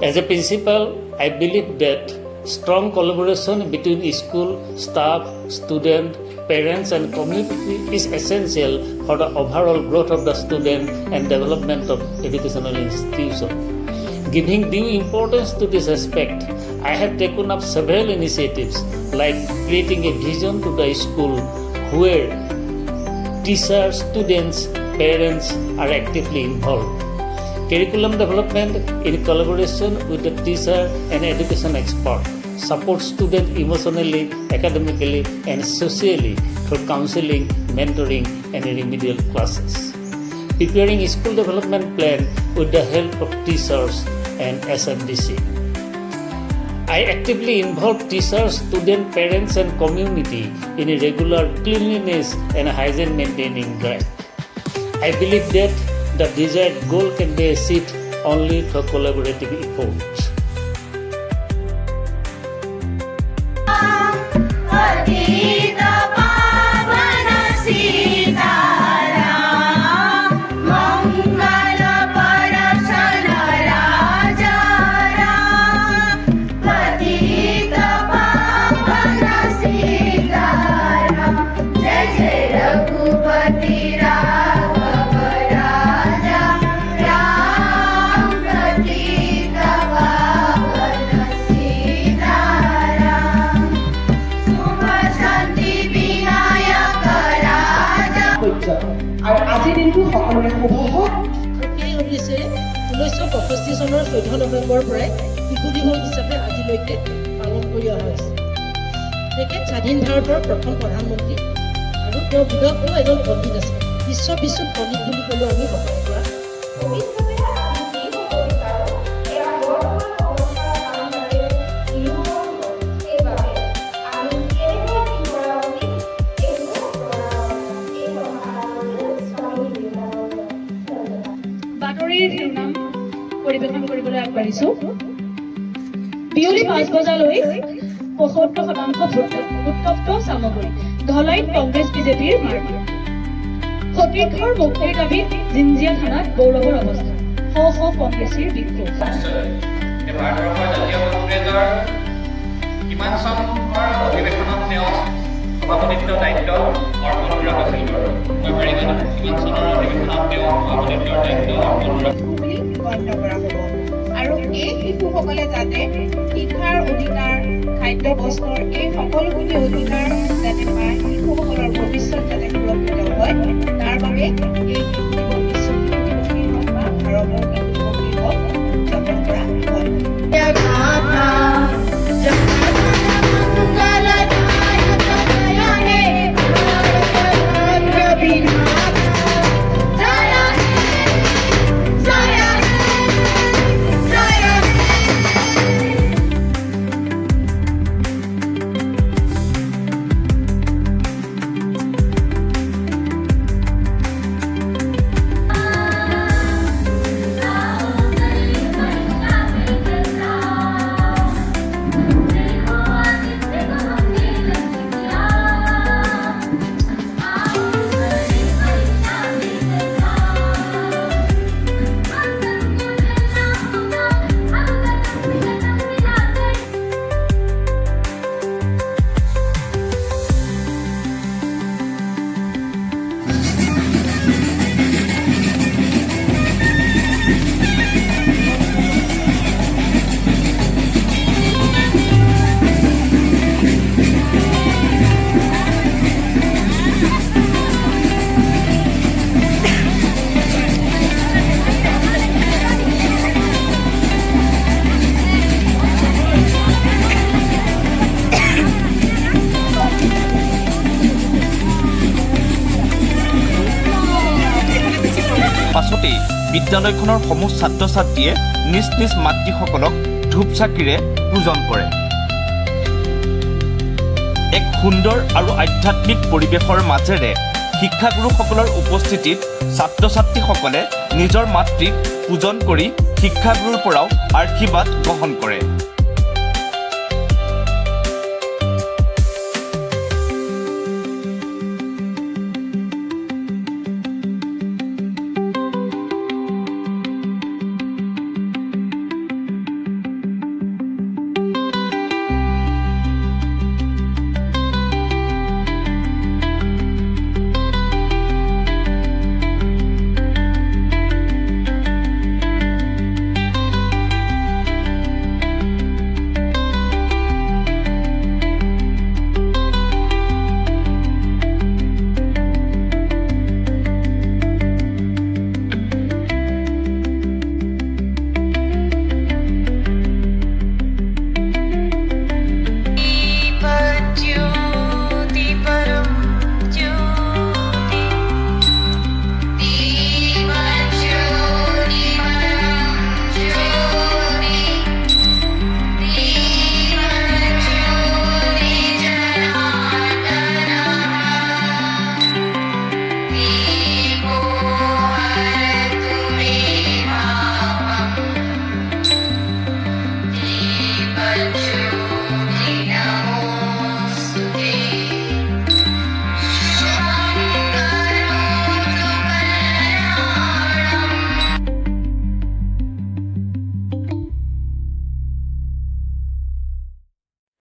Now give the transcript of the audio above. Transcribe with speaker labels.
Speaker 1: As a principal, I believe that strong collaboration between school, staff, student, parents and community is essential for the overall growth of the student and development of educational institution. Giving due importance to this aspect, I have taken up several initiatives like creating a vision to the school where teachers, students, parents are actively involved. Curriculum development in collaboration with the teacher and education expert supports students emotionally, academically and socially through counseling, mentoring and remedial classes. Preparing a school development plan with the help of teachers and SMDC. I actively involve teachers, students, parents and community in a regular cleanliness and hygiene maintaining drive. I believe that the desired goal can be achieved only through collaborative efforts.
Speaker 2: আৰু আজিৰ দিনটো সকলোৰে শুভ হওক।
Speaker 3: এই উদ্দেশ্যে 1965 চনৰ 14 নৱেম্বৰৰ পৰাই শিশু দিৱস হিচাপে আজিলৈকে পালন কৰি অহা হৈছে। তেখেত স্বাধীন ভাৰতৰ প্ৰথম প্ৰধানমন্ত্ৰী আৰু তেওঁৰ বিদগ্ধ এজন পণ্ডিত আছে। বিশ্বত পণ্ডিত বুলি ক'লেও আমি বসবাস কৰা।
Speaker 4: বাতৰিৰ শিৰোনাম পৰিৱেশন কৰিবলৈ আগবাঢ়িছো। বিয়লি 5 বজালৈ 75% উত্তপ্ত সামগ্ৰী ধলাইত কংগ্ৰেছ বিজেপিৰ মাৰপিট। সতীৰ্থৰ মুক্তিৰ দাবীত জিঞ্জিয়া থানাত গৌৰৱৰ অৱস্থা। শ কংগ্ৰেছীৰ বিক্ষোভ।
Speaker 5: ভাৰতবৰ্ষৰ জাতীয় কংগ্ৰেছৰ কিমান চনৰ অধিৱেশনত তেওঁ সভাপতিত্ব দায়িত্ব অৰ্পণ কৰা হৈছিল বাৰু? কিমান চনৰ অধিৱেশনত তেওঁ সভাপতিত্বৰ দায়িত্ব অৰ্পণ
Speaker 6: বুলি গণ্য কৰা হ'ব আৰু এই শিশুসকলে যাতে শিক্ষাৰ অধিকাৰ, খাদ্য বস্ত্ৰৰ এই সকলোখিনি অধিকাৰ যাতে পায়, শিশুসকলৰ ভৱিষ্যত যাতে সুৰক্ষিত হয়, তাৰ বাবে এই শিশু দিৱস হওক বা ভাৰতৰ শিশু দিৱস হওক উদযাপন কৰা হয়।
Speaker 7: পাছতেই বিদ্যালয়খনৰ সমূহ ছাত্ৰ ছাত্ৰীয়ে নিজ নিজ মাতৃসকলক ধূপ চাকিৰে পূজন কৰে। এক সুন্দৰ আৰু আধ্যাত্মিক পৰিৱেশৰ মাজেৰে শিক্ষাগুৰুসকলৰ উপস্থিতিত ছাত্ৰ ছাত্ৰীসকলে নিজৰ মাতৃক পূজন কৰি শিক্ষাগুৰুৰ পৰাও আশীৰ্বাদ গ্ৰহণ কৰে।